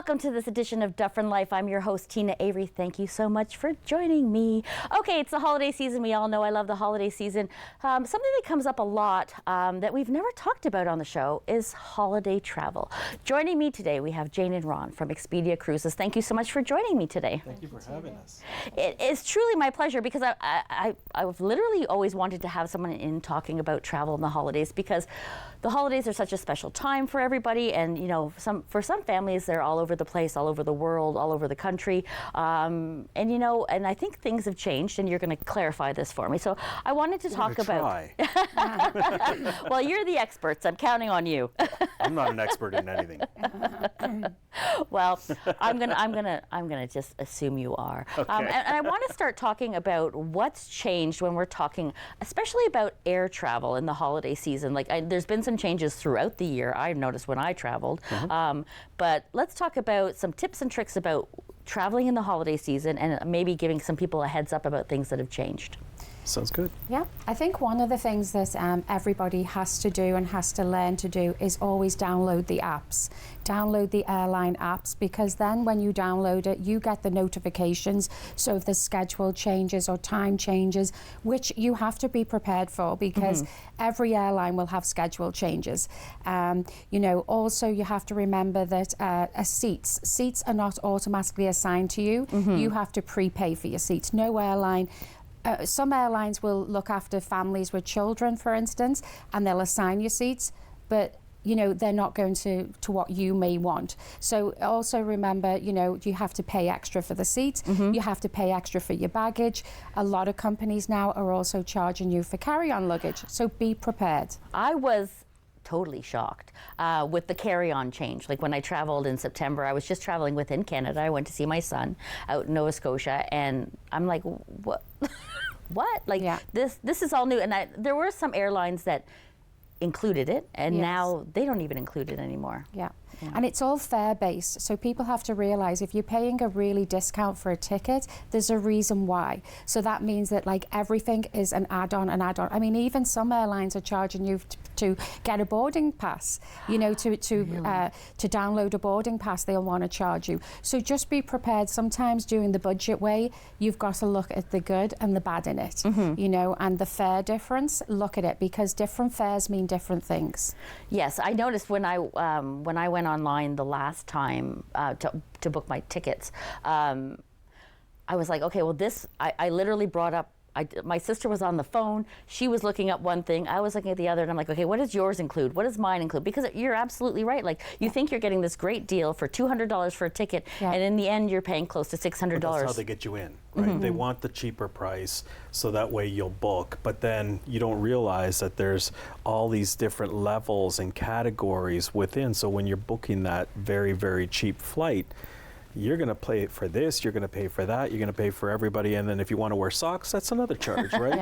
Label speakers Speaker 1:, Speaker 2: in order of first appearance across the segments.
Speaker 1: Welcome to this edition of Dufferin Life. I'm your host, Teena Avery. Thank you so much for joining me. Okay, it's the holiday season. We all know I love the holiday season. Something that comes up a lot that we've never talked about on the show is holiday travel. Joining me today, we have Jane and Ron from Expedia Cruises. Thank you so much for joining me today.
Speaker 2: Thank you for having us.
Speaker 1: It is truly my pleasure because I've literally always wanted to have someone in talking about travel in the holidays, because the holidays are such a special time for everybody, and for some families they're all over the place, all over the world, all over the country, and I think things have changed, and you're going to clarify this for me. So I wanted to talk about. Well, you're the experts. I'm counting on you.
Speaker 2: I'm not an expert in anything.
Speaker 1: Well, I'm gonna just assume you are.
Speaker 2: Okay.
Speaker 1: And I want to start talking about what's changed when we're talking, especially about air travel in the holiday season. Like, there's been some changes throughout the year. I've noticed when I traveled. But let's talk about some tips and tricks about traveling in the holiday season, and maybe giving some people a heads up about things that have changed.
Speaker 2: Sounds good.
Speaker 3: Yeah, I think one of the things that everybody has to do and has to learn to do is always download the apps. Download the airline apps, because then when you download it, you get the notifications. So if the schedule changes or time changes, which you have to be prepared for, because every airline will have schedule changes. Also you have to remember that seats are not automatically assigned to you. You have to prepay for your seats. No airline. Some airlines will look after families with children, for instance, and they'll assign you seats, but they're not going to what you may want. So also remember, you have to pay extra for the seats. You have to pay extra for your baggage. A lot of companies now are also charging you for carry-on luggage. So be prepared.
Speaker 1: I was totally shocked with the carry-on change. Like, when I traveled in September, I was just traveling within Canada. I went to see my son out in Nova Scotia, and I'm like, what? What? Like, this is all new. And there were some airlines that included it, and now they don't even include it anymore.
Speaker 3: Yeah. And it's all fare based, so people have to realize if you're paying a really discount for a ticket, there's a reason why. So that means that, like, everything is an add-on. I mean, even some airlines are charging you to get a boarding pass. To download a boarding pass, they'll want to charge you. So just be prepared. Sometimes doing the budget way, you've got to look at the good and the bad in it. And the fare difference. Look at it, because different fares mean different things.
Speaker 1: Yes, I noticed when I went online the last time to book my tickets, I was like, okay, well, I literally brought up, my sister was on the phone, she was looking up one thing, I was looking at the other, and I'm like, okay, what does yours include? What does mine include? Because you're absolutely right. Like, you think you're getting this great deal for $200 for a ticket, and in the end you're paying close to $600.
Speaker 2: But that's how they get you in, right? They want the cheaper price, so that way you'll book, but then you don't realize that there's all these different levels and categories within. So when you're booking that very, very cheap flight, you're going to pay for this, you're going to pay for that, you're going to pay for everybody, and then if you want to wear socks, that's another charge, right?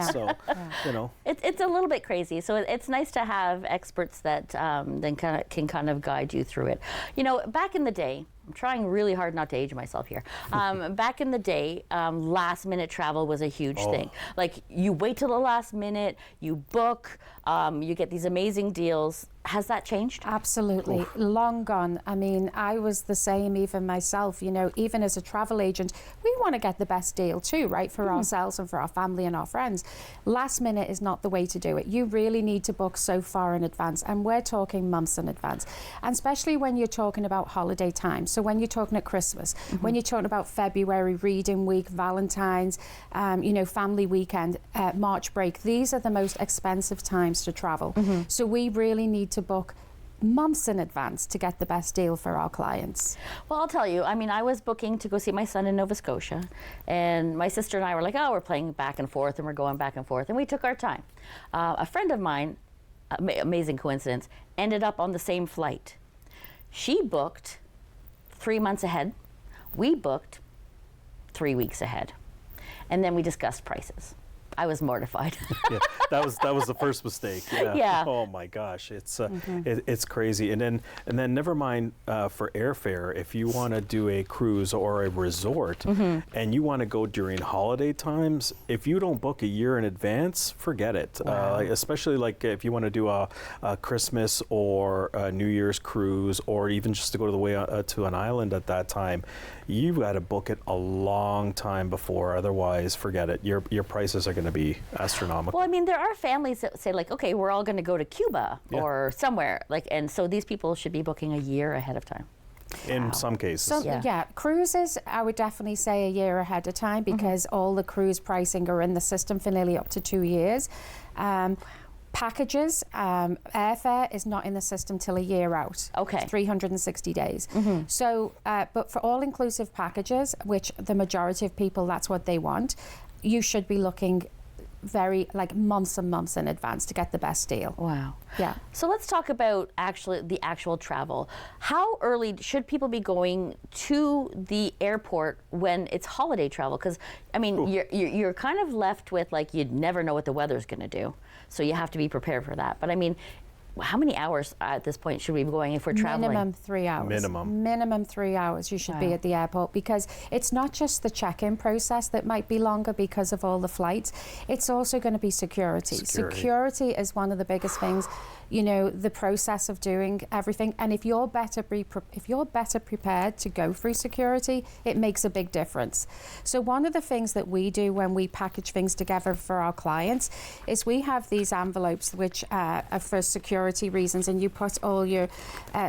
Speaker 1: It's a little bit crazy. So it's nice to have experts that then can kind of guide you through it. Back in the day, I'm trying really hard not to age myself here. Back in the day, last minute travel was a huge thing. Like, you wait till the last minute, you book, you get these amazing deals. Has that changed?
Speaker 3: Absolutely. Oof. Long gone. I mean, I was the same, even myself, even as a travel agent, we want to get the best deal too, right? For ourselves and for our family and our friends. Last minute is not the way to do it. You really need to book so far in advance, and we're talking months in advance. And especially when you're talking about holiday time. So when you're talking at Christmas, when you're talking about February, reading week, Valentine's, family weekend, March break, these are the most expensive times to travel. So we really need to book months in advance to get the best deal for our clients.
Speaker 1: Well, I'll tell you, I was booking to go see my son in Nova Scotia, and my sister and I were like, we're playing back and forth, and we're going back and forth, and we took our time. A friend of mine, amazing coincidence, ended up on the same flight. She booked 3 months ahead. We booked 3 weeks ahead. And then we discussed prices. I was mortified.
Speaker 2: Yeah, that was the first mistake. Yeah.
Speaker 1: Yeah.
Speaker 2: Oh my gosh, it's crazy. And then never mind for airfare. If you want to do a cruise or a resort, and you want to go during holiday times, if you don't book a year in advance, forget it.
Speaker 1: Wow.
Speaker 2: Especially like if you want to do a Christmas or a New Year's cruise, or even just to go to the way to an island at that time, you've got to book it a long time before. Otherwise, forget it. Your prices are going to be astronomical.
Speaker 1: Well, I mean, there are families that say like, okay, we're all going to go to Cuba
Speaker 2: Yeah.
Speaker 1: or somewhere, like, and so these people should be booking a year ahead of time.
Speaker 2: In some cases.
Speaker 3: So,
Speaker 1: Yeah.
Speaker 3: cruises, I would definitely say a year ahead of time, because all the cruise pricing are in the system for nearly up to 2 years. Packages, airfare is not in the system till a year out.
Speaker 1: Okay.
Speaker 3: It's 360 days. So, but for all-inclusive packages, which the majority of people, that's what they want, you should be looking very, like, months and months in advance to get the best deal.
Speaker 1: Wow.
Speaker 3: Yeah.
Speaker 1: So let's talk about the actual travel. How early should people be going to the airport when it's holiday travel? Because I mean, you're kind of left with like you'd never know what the weather's going to do, so you have to be prepared for that. But I mean, how many hours at this point should we be going if we're traveling?
Speaker 3: Minimum 3 hours. Minimum 3 hours you should be at the airport, because it's not just the check-in process that might be longer because of all the flights. It's also going to be security. Security is one of the biggest things, you know, the process of doing everything. And if you're better prepared to go through security, it makes a big difference. So one of the things that we do when we package things together for our clients is we have these envelopes which are for security reasons, and you put all your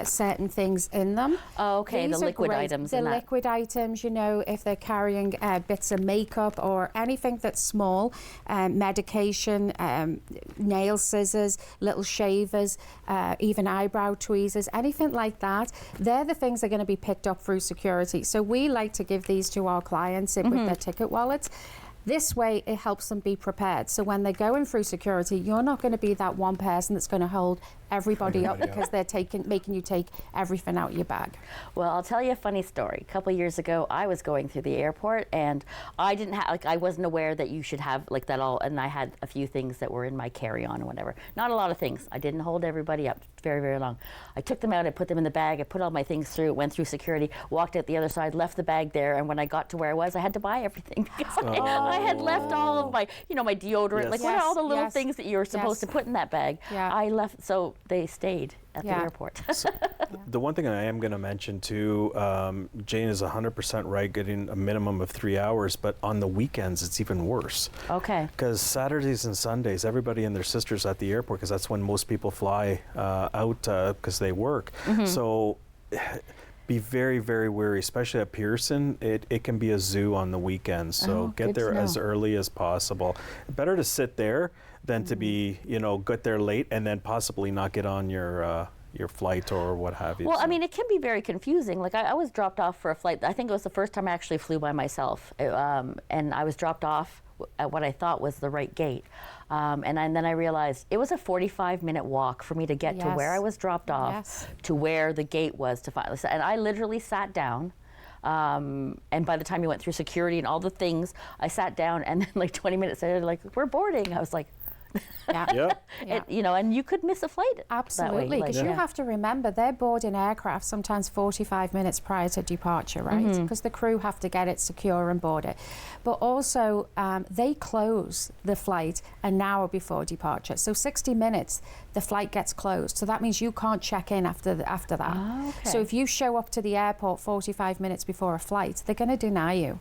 Speaker 3: certain things in them.
Speaker 1: Oh, okay,
Speaker 3: These
Speaker 1: the
Speaker 3: are
Speaker 1: liquid
Speaker 3: great.
Speaker 1: items.
Speaker 3: The
Speaker 1: and that.
Speaker 3: liquid items, you know, if they're carrying bits of makeup or anything that's small, medication, nail scissors, little shavers, even eyebrow tweezers, anything like that, they're the things that are going to be picked up through security. So we like to give these to our clients with their ticket wallets. This way, it helps them be prepared. So when they're going through security, you're not going to be that one person that's going to hold everybody up because they're making you take everything out your bag.
Speaker 1: Well, I'll tell you a funny story. A couple of years ago, I was going through the airport, and I didn't have, like, I wasn't aware that you should have like that all, and I had a few things that were in my carry-on or whatever. Not a lot of things. I didn't hold everybody up very, very long. I took them out, I put them in the bag, I put all my things through, went through security, walked out the other side, left the bag there, and when I got to where I was, I had to buy everything because I had left all of my, you know, my deodorant, like what are all the little things that you're supposed to put in that bag? I left, so they stayed at the airport.
Speaker 2: So, the one thing I am going to mention too, Jane is 100% right, getting a minimum of 3 hours, but on the weekends it's even worse.
Speaker 1: Okay.
Speaker 2: Because Saturdays and Sundays, everybody and their sisters at the airport, because that's when most people fly out because they work. So be very, very wary, especially at Pearson. It can be a zoo on the weekends, so get there as early as possible. Better to sit there than to be, you know, get there late and then possibly not get on your flight or what have you.
Speaker 1: Well, I mean, it can be very confusing. Like I was dropped off for a flight. I think it was the first time I actually flew by myself, and I was dropped off at what I thought was the right gate. And then I realized it was a 45-minute walk for me to get to where I was dropped off to where the gate was to finally. And I literally sat down. And by the time you went through security and all the things, I sat down, and then like 20 minutes later, like, we're boarding. I was like, you know, and you could miss a flight.
Speaker 3: Absolutely, because you have to remember they're boarding aircraft sometimes 45 minutes prior to departure, right? Because the crew have to get it secure and board it. But also, they close the flight an hour before departure. So 60 minutes, the flight gets closed. So that means you can't check in after that.
Speaker 1: Oh, okay.
Speaker 3: So if you show up to the airport 45 minutes before a flight, they're going to deny you.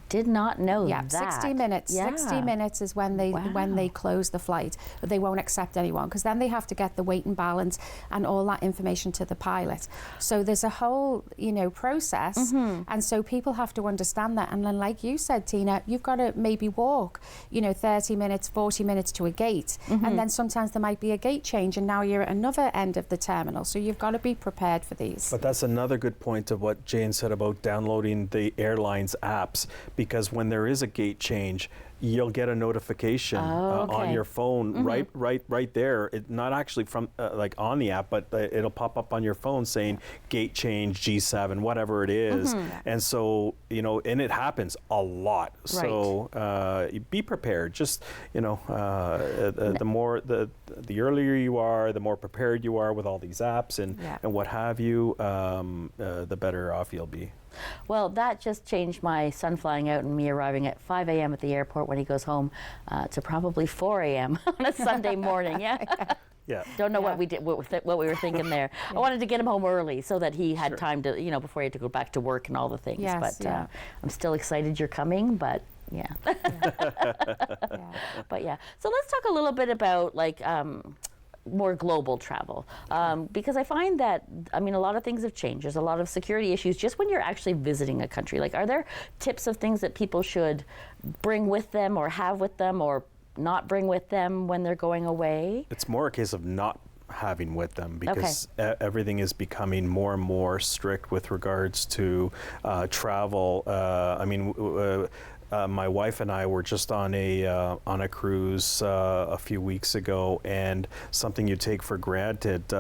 Speaker 1: Did not know that.
Speaker 3: 60 minutes. 60 minutes is when they close the flight, but they won't accept anyone because then they have to get the weight and balance and all that information to the pilot. So there's a whole, you know, process, and so people have to understand that. And then, like you said, Teena, you've got to maybe walk, you know, 30 minutes, 40 minutes to a gate, and then sometimes there might be a gate change, and now you're at another end of the terminal. So you've got to be prepared for these.
Speaker 2: But that's another good point of what Jane said about downloading the airlines apps. because when there is a gate change, you'll get a notification on
Speaker 1: okay.
Speaker 2: your phone right there. It, not actually from like on the app, but it'll pop up on your phone saying gate change G7, whatever it is. And so, you know, and it happens a lot. So be prepared. Just, you know, the earlier you are, the more prepared you are with all these apps and what have you, the better off you'll be.
Speaker 1: Well, that just changed my son flying out and me arriving at 5 a.m. at the airport when he goes home to probably 4 a.m. on a Sunday morning. Yeah. Don't know what we did, what we were thinking there. I wanted to get him home early so that he had time to, you know, before he had to go back to work and all the things. But I'm still excited you're coming, but yeah. But yeah. So let's talk a little bit about like more global travel, because I find that, I mean, a lot of things have changed. There's a lot of security issues just when you're actually visiting a country. Like, are there tips of things that people should bring with them or have with them or not bring with them when they're going away?
Speaker 2: It's more a case of not having with them, because everything is becoming more and more strict with regards to travel. I mean, my wife and I were just on a cruise a few weeks ago, and something you take for granted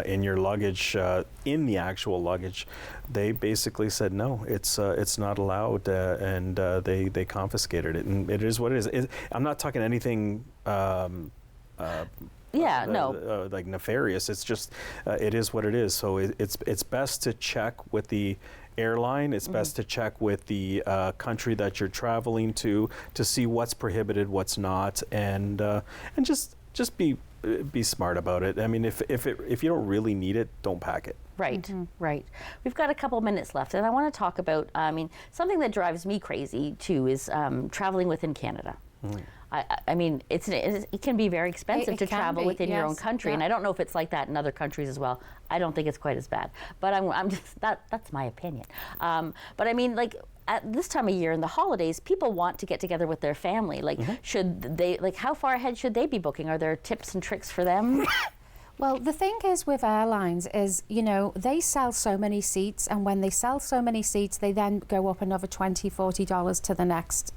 Speaker 2: in your luggage, in the actual luggage, they basically said no, it's not allowed, and they confiscated it, and it is what it is. I'm not talking anything like nefarious. It's just it is what it is. So it's best to check with the airline. It's best to check with the country that you're traveling to see what's prohibited, what's not, and just be smart about it. I mean, if you don't really need it, don't pack it.
Speaker 1: Right, right. We've got a couple minutes left, and I want to talk about, I mean, something that drives me crazy too is traveling within Canada. I mean, it can be very expensive to travel within your own country, and I don't know if it's like that in other countries as well. I don't think it's quite as bad, but I'm just that's my opinion. But I mean, like at this time of year in the holidays, people want to get together with their family. Like, should they, like, how far ahead should they be booking? Are there tips and tricks for them?
Speaker 3: Well, the thing is with airlines is, you know, they sell so many seats, and when they sell so many seats, they then go up another $20, $40 to the next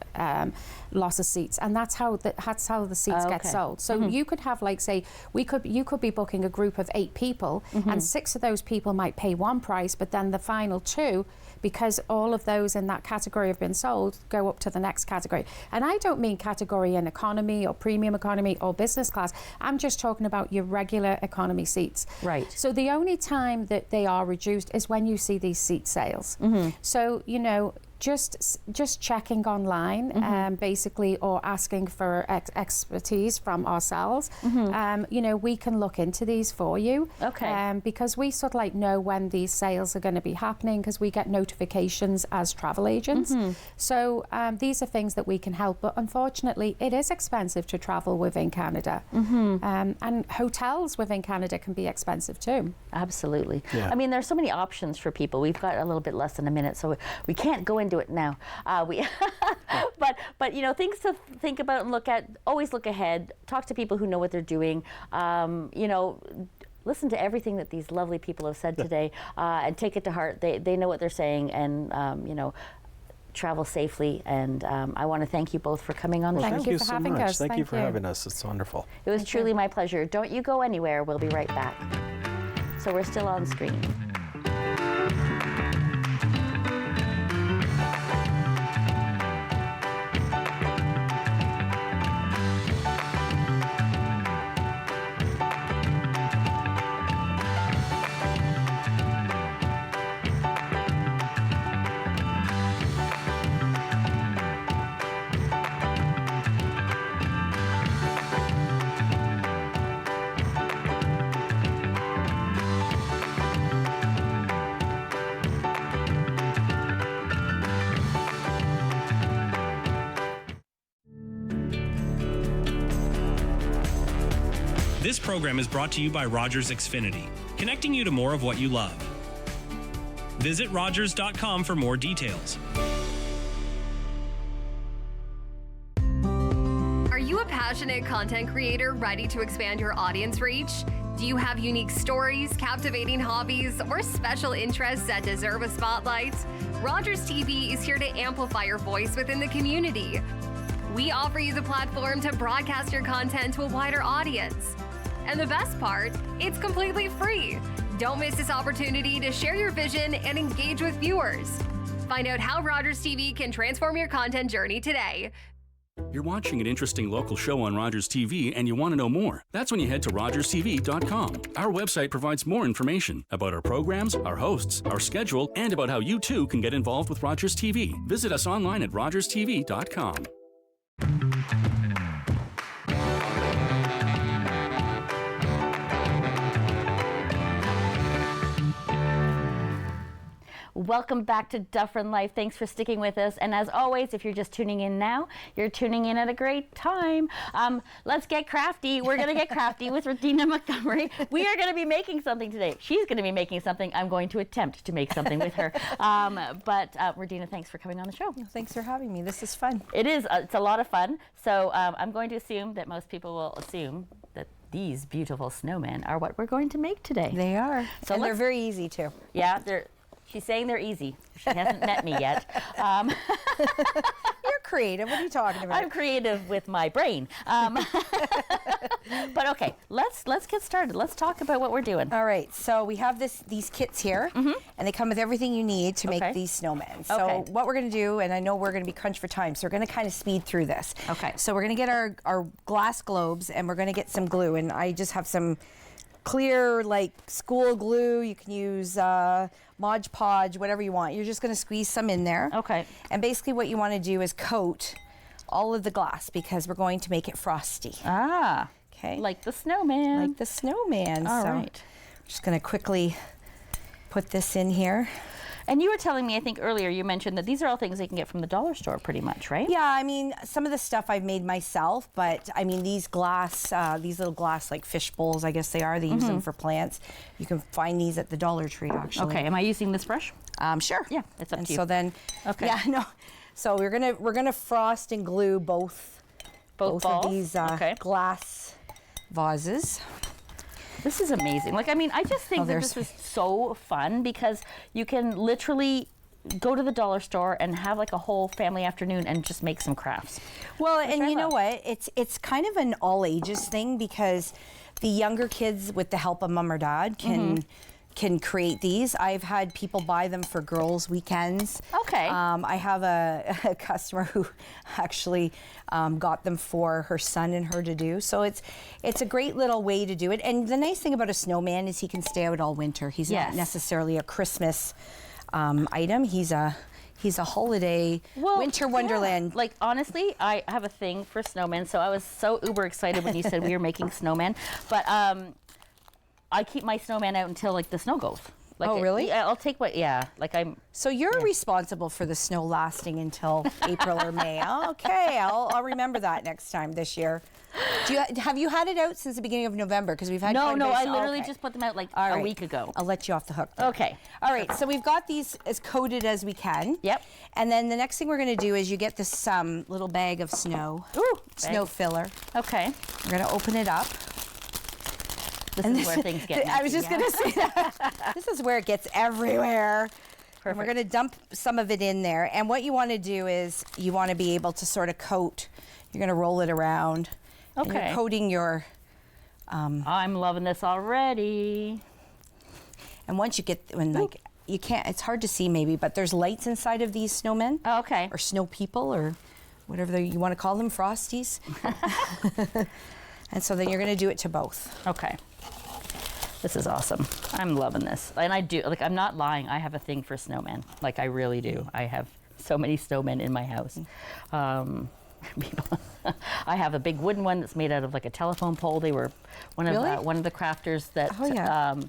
Speaker 3: loss of seats, and that's how the seats get sold. So you could have, like, say, you could be booking a group of 8 people, and 6 of those people might pay one price, but then the final 2, because all of those in that category have been sold, go up to the next category. And I don't mean category in economy or premium economy or business class. I'm just talking about your regular economy seats.
Speaker 1: Right.
Speaker 3: So the only time that they are reduced is when you see these seat sales. So, you know, just checking online, basically, or asking for expertise from ourselves. You know, we can look into these for you. Because we sort of like know when these sales are going to be happening, because we get notifications as travel agents. So these are things that we can help, but unfortunately it is expensive to travel within Canada. And hotels within Canada can be expensive too.
Speaker 1: Absolutely. I mean, there's so many options for people. We've got a little bit less than a minute, so we can't go into it now. But you know, things to think about and look at. Always look ahead. Talk to people who know what they're doing. You know, listen to everything that these lovely people have said today, and take it to heart. They know what they're saying, and you know, travel safely. And I want to thank you both for coming on the show.
Speaker 3: Thank you for having us.
Speaker 2: Thank you for having us. It's wonderful.
Speaker 1: It was truly my pleasure. Don't you go anywhere. We'll be right back. So we're still on screen.
Speaker 4: This program is brought to you by Rogers Xfinity, connecting you to more of what you love. Visit Rogers.com for more details.
Speaker 5: Are you a passionate content creator ready to expand your audience reach? Do you have unique stories, captivating hobbies, or special interests that deserve a spotlight? Rogers TV is here to amplify your voice within the community. We offer you the platform to broadcast your content to a wider audience. And the best part, it's completely free. Don't miss this opportunity to share your vision and engage with viewers. Find out how Rogers TV can transform your content journey today.
Speaker 6: You're watching an interesting local show on Rogers TV and you want to know more. That's when you head to rogerstv.com. Our website provides more information about our programs, our hosts, our schedule, and about how you too can get involved with Rogers TV. Visit us online at rogerstv.com.
Speaker 1: Welcome back to Dufferin Life. Thanks for sticking with us. And as always, if you're just tuning in now, you're tuning in at a great time. Let's get crafty. We're going to get crafty with Teena Montgomery. We are going to be making something today. She's going to be making something. I'm going to attempt to make something with her. But Regina, thanks for coming on the show.
Speaker 7: Thanks for having me. This is fun.
Speaker 1: It is. It's a lot of fun. So I'm going to assume that most people will assume that these beautiful snowmen are what we're going to make today.
Speaker 7: They are.
Speaker 1: So
Speaker 7: and they're very easy too.
Speaker 1: Yeah, she's saying they're easy. She hasn't met me yet.
Speaker 7: You're creative. What are you talking about?
Speaker 1: I'm creative with my brain. But okay, let's get started. Let's talk about what we're doing.
Speaker 7: All right. So we have these kits here, and they come with everything you need to make these snowmen. So what we're going to do, and I know we're going to be crunched for time, so we're going to kind of speed through this.
Speaker 1: Okay.
Speaker 7: So we're going to get our glass globes, and we're going to get some glue, and I just have some clear like school glue. You can use Mod Podge, whatever you want. You're just going to squeeze some in there.
Speaker 1: Okay.
Speaker 7: And basically what you want to do is coat all of the glass because we're going to make it frosty.
Speaker 1: Ah.
Speaker 7: Okay.
Speaker 1: Like the snowman.
Speaker 7: Like the snowman.
Speaker 1: All
Speaker 7: so
Speaker 1: right.
Speaker 7: I'm just going to quickly put this in here.
Speaker 1: And you were telling me, I think earlier, you mentioned that these are all things you can get from the dollar store pretty much, right?
Speaker 7: Yeah, I mean, some of the stuff I've made myself, but I mean, these little glass like fish bowls, I guess they are. They use them for plants. You can find these at the Dollar Tree, actually.
Speaker 1: Okay, am I using this brush?
Speaker 7: Sure.
Speaker 1: Yeah, it's up
Speaker 7: and
Speaker 1: to you.
Speaker 7: So then,
Speaker 1: okay.
Speaker 7: no. So we're gonna frost and glue both
Speaker 1: balls?
Speaker 7: of these glass vases.
Speaker 1: This is amazing. Like, I mean, I just think that this is so fun because you can literally go to the dollar store and have like a whole family afternoon and just make some crafts.
Speaker 7: Well, and you know what? It's kind of an all ages thing because the younger kids, with the help of mom or dad, can create these. I've had people buy them for girls' weekends.
Speaker 1: Okay.
Speaker 7: I have a customer who actually got them for her son and her to do. So it's a great little way to do it. And the nice thing about a snowman is he can stay out all winter. He's not necessarily a Christmas item. He's a holiday winter wonderland.
Speaker 1: Like, honestly, I have a thing for snowmen, so I was so uber excited when you said we were making snowmen. But I keep my snowman out until like the snow goes. Like,
Speaker 7: oh, really?
Speaker 1: I'll take what, like I'm.
Speaker 7: So you're responsible for the snow lasting until April or May. Okay, I'll remember that next time this year. Have you had it out since the beginning of November? Because we've had
Speaker 1: No, I literally just put them out like a week ago.
Speaker 7: I'll let you off the hook then.
Speaker 1: Okay.
Speaker 7: All right, so we've got these as coated as we can.
Speaker 1: Yep.
Speaker 7: And then the next thing we're going to do is you get this little bag of snow.
Speaker 1: Ooh,
Speaker 7: snow filler.
Speaker 1: Okay.
Speaker 7: We're going to open it up.
Speaker 1: This is where things get messy.
Speaker 7: I was just going to say that. This is where it gets everywhere. Perfect. And we're going to dump some of it in there. And what you want to do is you want to be able to sort of coat. You're going to roll it around.
Speaker 1: Okay.
Speaker 7: And you're coating your...
Speaker 1: I'm loving this already.
Speaker 7: And once you get... you can't... It's hard to see maybe, but there's lights inside of these snowmen.
Speaker 1: Oh, okay.
Speaker 7: Or snow people or whatever you want to call them, frosties. And so then you're going to do it to both.
Speaker 1: Okay. This is awesome. I'm loving this. And I do, like, I'm not lying. I have a thing for snowmen. Like, I really do. I have so many snowmen in my house. I have a big wooden one that's made out of like a telephone pole. They were one of the crafters that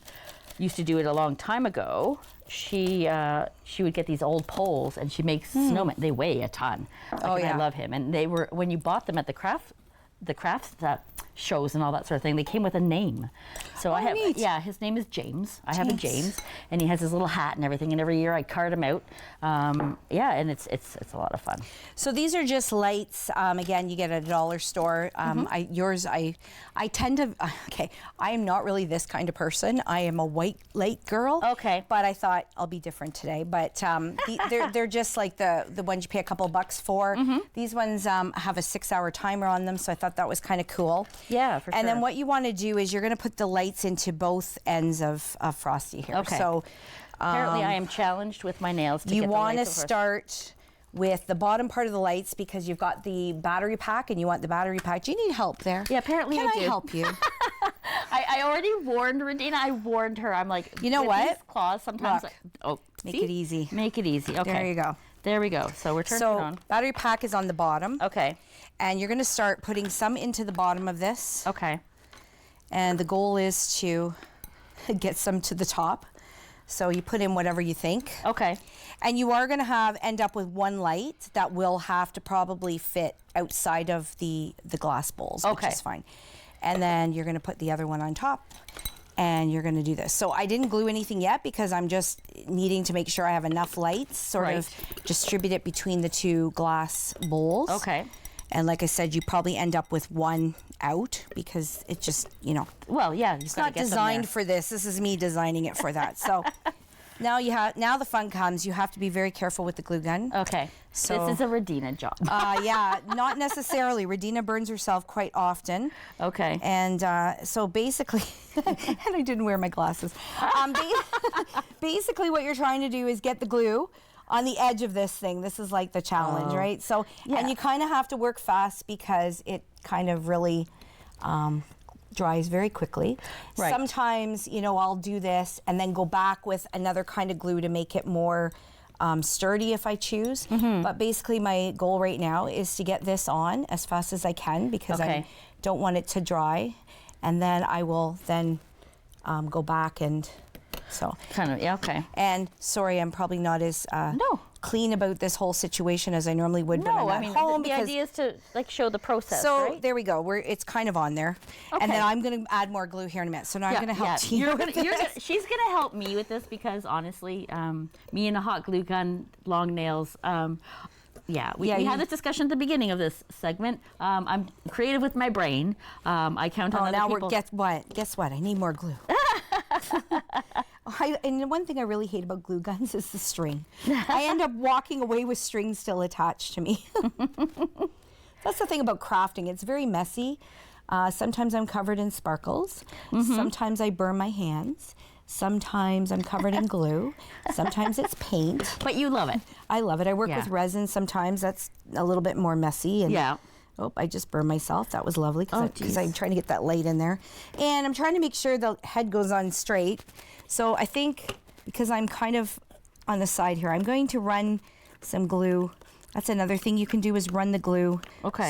Speaker 1: used to do it a long time ago. She would get these old poles and she makes snowmen. They weigh a ton. Like, I love him. And they were, when you bought them at the craft shows and all that sort of thing. They came with a name. So I have,
Speaker 7: neat.
Speaker 1: yeah, his name is James. I have a James, and he has his little hat and everything. And every year I cart him out. Yeah, and it's a lot of fun.
Speaker 7: So these are just lights. Again, you get at a dollar store. I tend to. Okay, I am not really this kind of person. I am a white light girl.
Speaker 1: Okay.
Speaker 7: But I thought I'll be different today. But they're just like the ones you pay a couple bucks for. These ones have a 6-hour timer on them, so I thought that was kind of cool.
Speaker 1: Yeah, for sure.
Speaker 7: And then what you want to do is you're going to put the lights into both ends of Frosty here.
Speaker 1: Okay.
Speaker 7: So
Speaker 1: Apparently I am challenged with my nails to
Speaker 7: you
Speaker 1: get the
Speaker 7: want to
Speaker 1: lights over.
Speaker 7: start with the bottom part of the lights because you've got the battery pack and you want the battery pack. Do you need help there?
Speaker 1: Yeah, apparently
Speaker 7: Can
Speaker 1: I do.
Speaker 7: help you?
Speaker 1: I already warned Radina. I warned her. I'm like,
Speaker 7: You know
Speaker 1: with
Speaker 7: what?
Speaker 1: these claws sometimes.
Speaker 7: Look, make it easy.
Speaker 1: Make it easy. Okay.
Speaker 7: There you go.
Speaker 1: There we go. So we're turning it
Speaker 7: So
Speaker 1: on.
Speaker 7: battery pack is on the bottom.
Speaker 1: Okay.
Speaker 7: And you're going to start putting some into the bottom of this.
Speaker 1: Okay.
Speaker 7: And the goal is to get some to the top. So you put in whatever you think.
Speaker 1: Okay.
Speaker 7: And you are going to end up with one light that will have to probably fit outside of the glass bowls,
Speaker 1: Okay.
Speaker 7: which is fine. And then you're going to put the other one on top and you're going to do this. So I didn't glue anything yet because I'm just needing to make sure I have enough lights, sort of distribute it between the two glass bowls.
Speaker 1: Okay.
Speaker 7: And like I said, you probably end up with one out because it just,
Speaker 1: Well, yeah.
Speaker 7: it's not designed for this. This is me designing it for that. So now the fun comes. You have to be very careful with the glue gun.
Speaker 1: Okay.
Speaker 7: So
Speaker 1: this is a Radina job.
Speaker 7: yeah, not necessarily. Radina burns herself quite often.
Speaker 1: Okay.
Speaker 7: And so basically, and I didn't wear my glasses. Basically, what you're trying to do is get the glue on the edge of this thing. This is like the challenge, right? So, and you kind of have to work fast because it kind of really dries very quickly.
Speaker 1: Right.
Speaker 7: Sometimes, I'll do this and then go back with another kind of glue to make it more sturdy if I choose. But basically my goal right now is to get this on as fast as I can because I don't want it to dry. And then I will then go back and so.
Speaker 1: Kind of, yeah, okay.
Speaker 7: And sorry, I'm probably not as clean about this whole situation as I normally would when I'm at home.
Speaker 1: The idea is to show the process,
Speaker 7: so
Speaker 1: right?
Speaker 7: there we go. It's kind of on there.
Speaker 1: Okay.
Speaker 7: And then I'm going to add more glue here in a minute. So now I'm going to help Teena with this.
Speaker 1: She's going to help me with this because honestly, me and a hot glue gun, long nails, we had this discussion at the beginning of this segment. I'm creative with my brain. I count on other people.
Speaker 7: Guess what? I need more glue. And one thing I really hate about glue guns is the string. I end up walking away with strings still attached to me. That's the thing about crafting. It's very messy. Sometimes I'm covered in sparkles. Sometimes I burn my hands. Sometimes I'm covered in glue. Sometimes it's paint.
Speaker 1: But you love it.
Speaker 7: I love it. I work with resin. Sometimes that's a little bit more messy. And oh, I just burned myself. That was lovely because I'm trying to get that light in there. And I'm trying to make sure the head goes on straight. So I think because I'm kind of on the side here, I'm going to run some glue. That's another thing you can do is run the glue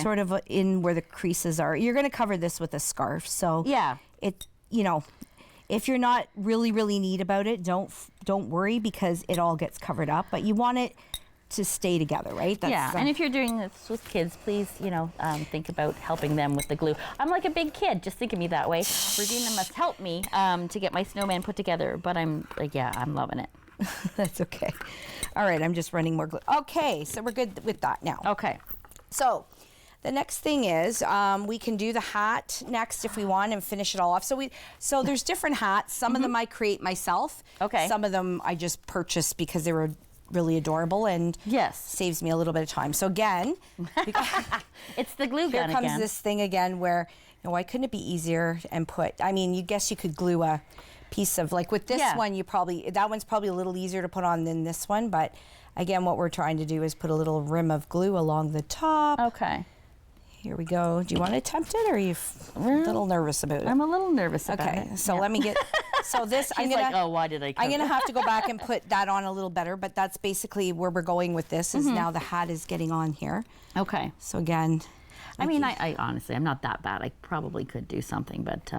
Speaker 7: sort of in where the creases are. You're going to cover this with a scarf. So if you're not really, really neat about it, don't worry because it all gets covered up. But you want it to stay together, right? That's,
Speaker 1: and if you're doing this with kids, please, think about helping them with the glue. I'm like a big kid. Just think of me that way. Radina must help me to get my snowman put together. But I'm like, I'm loving it.
Speaker 7: That's okay. All right, I'm just running more glue. Okay, so we're good with that now.
Speaker 1: Okay.
Speaker 7: So the next thing is we can do the hat next if we want and finish it all off. So there's different hats. Some of them I create myself.
Speaker 1: Okay.
Speaker 7: Some of them I just purchased because they were really adorable and saves me a little bit of time. So again,
Speaker 1: it's the glue gun
Speaker 7: here comes
Speaker 1: again.
Speaker 7: this thing again where, why couldn't it be easier and you guess you could glue a piece of, like with this one, that one's probably a little easier to put on than this one. But again, what we're trying to do is put a little rim of glue along the top.
Speaker 1: Okay.
Speaker 7: Here we go. Do you want to attempt it or are you a little nervous about it?
Speaker 1: I'm a little nervous about it.
Speaker 7: Okay, so let me get, so this,
Speaker 1: I'm like, oh, why did I come?
Speaker 7: I'm going to have to go back and put that on a little better, but that's basically where we're going with this is now the hat is getting on here.
Speaker 1: Okay.
Speaker 7: So again.
Speaker 1: I mean, I honestly, I'm not that bad. I probably could do something, but,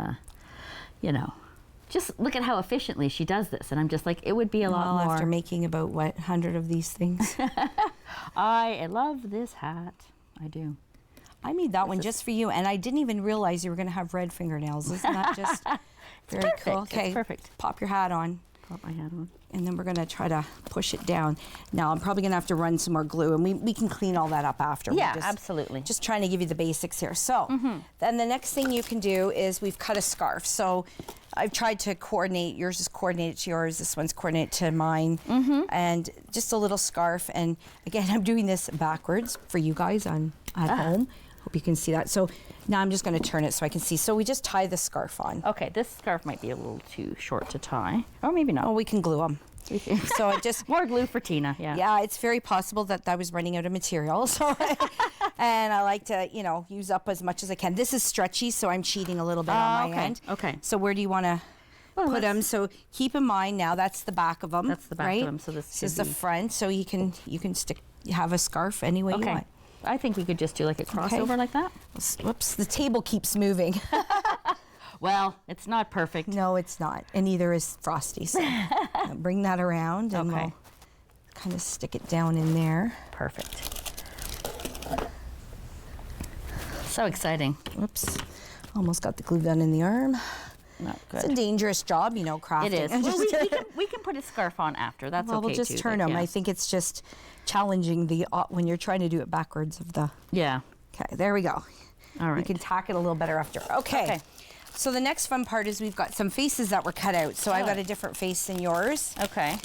Speaker 1: just look at how efficiently she does this. And I'm just like, it would be a lot more.
Speaker 7: After making about, 100 of these things?
Speaker 1: I love this hat. I do.
Speaker 7: I made that one just for you, and I didn't even realize you were going to have red fingernails. Isn't that just very
Speaker 1: perfect.
Speaker 7: cool?
Speaker 1: It's
Speaker 7: Okay,
Speaker 1: perfect.
Speaker 7: pop your hat on.
Speaker 1: Pop my hat on.
Speaker 7: And then we're going to try to push it down. Now, I'm probably going to have to run some more glue, and we can clean all that up after.
Speaker 1: Yeah,
Speaker 7: We're
Speaker 1: absolutely.
Speaker 7: Just trying to give you the basics here. So then the next thing you can do is we've cut a scarf. So I've tried to coordinate. Yours is coordinated to yours. This one's coordinated to mine. And just a little scarf. And again, I'm doing this backwards for you guys at home. Hope you can see that. So now I'm just going to turn it so I can see. So we just tie the scarf on.
Speaker 1: Okay, this scarf might be a little too short to tie. Or maybe not.
Speaker 7: Oh, we can glue them. So it just
Speaker 1: More glue for Teena, yeah.
Speaker 7: Yeah, it's very possible that I was running out of material. So, and I like to, use up as much as I can. This is stretchy, so I'm cheating a little bit on my end.
Speaker 1: Okay.
Speaker 7: So where do you want to put them? So keep in mind now that's the back of them.
Speaker 1: That's the back
Speaker 7: right?
Speaker 1: of them. So this
Speaker 7: is
Speaker 1: should
Speaker 7: the
Speaker 1: be-
Speaker 7: front. So you can have a scarf any way you
Speaker 1: Okay.
Speaker 7: want.
Speaker 1: I think we could just do like a crossover like that.
Speaker 7: Whoops, the table keeps moving.
Speaker 1: Well, it's not perfect.
Speaker 7: No, it's not, and neither is Frosty. So bring that around, and
Speaker 1: Okay.
Speaker 7: we'll kind of stick it down in there.
Speaker 1: Perfect. So exciting.
Speaker 7: Whoops, almost got the glue gun in the arm.
Speaker 1: Not
Speaker 7: It's a
Speaker 1: good.
Speaker 7: dangerous job, crafting.
Speaker 1: It is. Well, we can put a scarf on after. That's
Speaker 7: Well,
Speaker 1: okay
Speaker 7: we'll just
Speaker 1: too.
Speaker 7: turn
Speaker 1: like,
Speaker 7: them.
Speaker 1: yeah.
Speaker 7: I think it's just challenging when you're trying to do it backwards of the.
Speaker 1: Yeah.
Speaker 7: Okay, there we go.
Speaker 1: All right.
Speaker 7: We can tack it a little better after. Okay. So the next fun part is we've got some faces that were cut out. So I've got a different face than yours.
Speaker 1: Okay.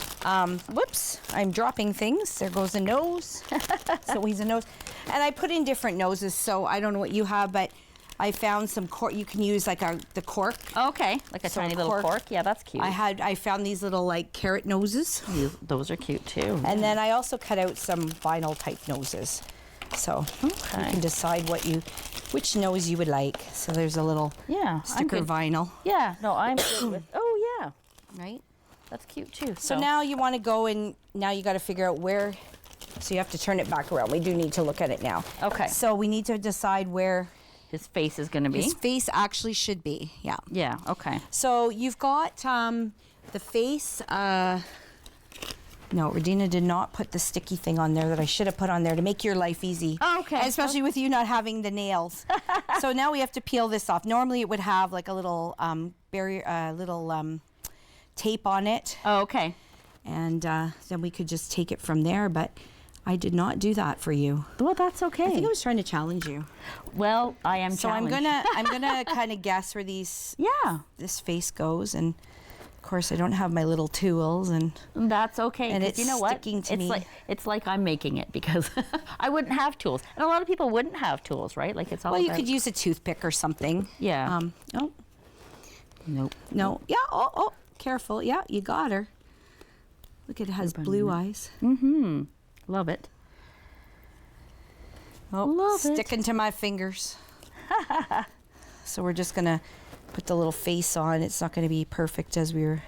Speaker 7: Whoops, I'm dropping things. There goes a nose. So he's a nose. And I put in different noses, so I don't know what you have, but I found some cork. You can use like the cork.
Speaker 1: Okay. Like a
Speaker 7: So
Speaker 1: tiny little cork. Yeah, that's cute.
Speaker 7: I found these little like carrot noses.
Speaker 1: Those are cute too.
Speaker 7: And then I also cut out some vinyl type noses. So you can decide which nose you would like. So there's a little sticker
Speaker 1: good.
Speaker 7: vinyl.
Speaker 1: Yeah. No, I'm good with. Oh yeah.
Speaker 7: Right?
Speaker 1: That's cute too.
Speaker 7: So now you want to go and now you got to figure out where. So you have to turn it back around. We do need to look at it now.
Speaker 1: Okay.
Speaker 7: So we need to decide where
Speaker 1: his face is going to be.
Speaker 7: his face actually should be. Yeah.
Speaker 1: Yeah. Okay.
Speaker 7: So you've got the face. No, Regina did not put the sticky thing on there that I should have put on there to make your life easy.
Speaker 1: Oh, okay.
Speaker 7: And especially with you not having the nails. So now we have to peel this off. Normally it would have like a little tape on it.
Speaker 1: Oh, okay.
Speaker 7: And then we could just take it from there, but I did not do that for you.
Speaker 1: Well, that's okay.
Speaker 7: I think I was trying to challenge you.
Speaker 1: Well, I am
Speaker 7: So
Speaker 1: challenged.
Speaker 7: I'm gonna kind of guess where this face goes, and of course I don't have my little tools, and
Speaker 1: That's okay.
Speaker 7: And
Speaker 1: 'cause
Speaker 7: it's
Speaker 1: you know what?
Speaker 7: sticking to me.
Speaker 1: It's like I'm making it because I wouldn't have tools, and a lot of people wouldn't have tools, right? Like it's all.
Speaker 7: well, you
Speaker 1: about-
Speaker 7: could use a toothpick or something.
Speaker 1: Yeah.
Speaker 7: Oh
Speaker 1: Nope.
Speaker 7: no, yeah. Oh, careful. Yeah, you got her. Look, it has blue eyes.
Speaker 1: Love it.
Speaker 7: Oh,
Speaker 1: Love it.
Speaker 7: sticking to my fingers. So we're just gonna put the little face on. It's not gonna be perfect as we were.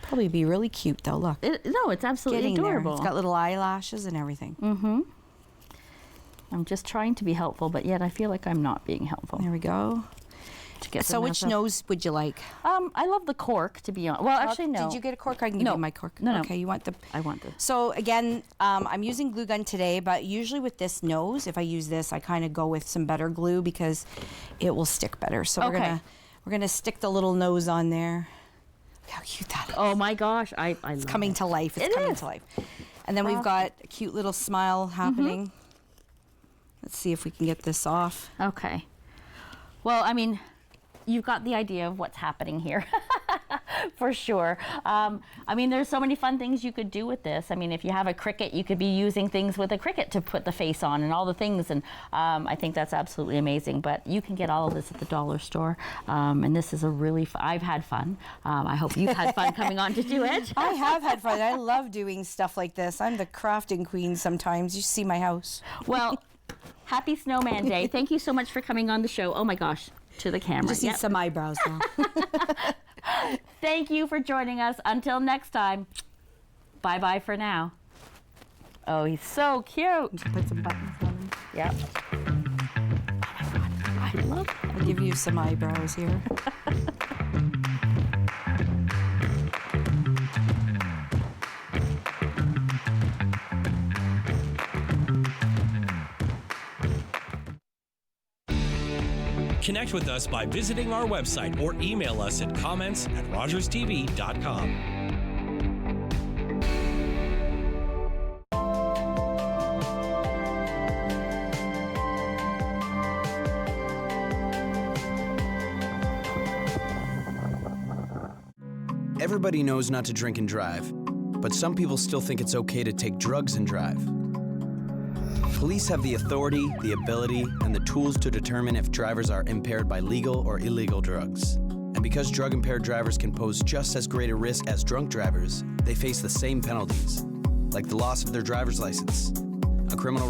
Speaker 7: Probably be really cute though. Look,
Speaker 1: No, it's absolutely
Speaker 7: getting
Speaker 1: adorable.
Speaker 7: there. It's got little eyelashes and everything.
Speaker 1: I'm just trying to be helpful, but yet I feel like I'm not being helpful.
Speaker 7: There we go.
Speaker 1: To get
Speaker 7: So
Speaker 1: some
Speaker 7: which
Speaker 1: mess up.
Speaker 7: nose would you like?
Speaker 1: I love the cork, to be honest. Well, actually, no.
Speaker 7: Did you get a cork? I can give
Speaker 1: No.
Speaker 7: you my cork.
Speaker 1: No.
Speaker 7: Okay, you want the.
Speaker 1: I want this.
Speaker 7: So again, I'm using glue gun today, but usually with this nose, if I use this, I kind of go with some better glue because it will stick better. So
Speaker 1: Okay.
Speaker 7: we're gonna stick the little nose on there. Look how cute that is.
Speaker 1: Oh my gosh, I love
Speaker 7: It's coming
Speaker 1: it.
Speaker 7: to life. It's
Speaker 1: It
Speaker 7: coming
Speaker 1: is.
Speaker 7: to life. And then we've got a cute little smile happening. Let's see if we can get this off.
Speaker 1: Okay. Well, I mean, you've got the idea of what's happening here. For sure. I mean, there's so many fun things you could do with this. I mean, if you have a Cricut, you could be using things with a Cricut to put the face on and all the things. And I think that's absolutely amazing. But you can get all of this at the dollar store. And this is a really, I've had fun. I hope you've had fun coming on to do it.
Speaker 7: I have had fun. I love doing stuff like this. I'm the crafting queen sometimes. You see my house.
Speaker 1: Well, happy Snowman Day. Thank you so much for coming on the show. Oh my gosh, to the camera.
Speaker 7: Just need
Speaker 1: Yep.
Speaker 7: some eyebrows now.
Speaker 1: Thank you for joining us. Until next time, bye-bye for now. Oh, he's so cute.
Speaker 7: Put some buttons on them.
Speaker 1: Yep. I love it.
Speaker 7: I'll give you some eyebrows here.
Speaker 4: Connect with us by visiting our website or email us at comments@rogerstv.com.
Speaker 8: Everybody knows not to drink and drive, but some people still think it's okay to take drugs and drive. Police have the authority, the ability, and the tools to determine if drivers are impaired by legal or illegal drugs. And because drug-impaired drivers can pose just as great a risk as drunk drivers, they face the same penalties, like the loss of their driver's license, a criminal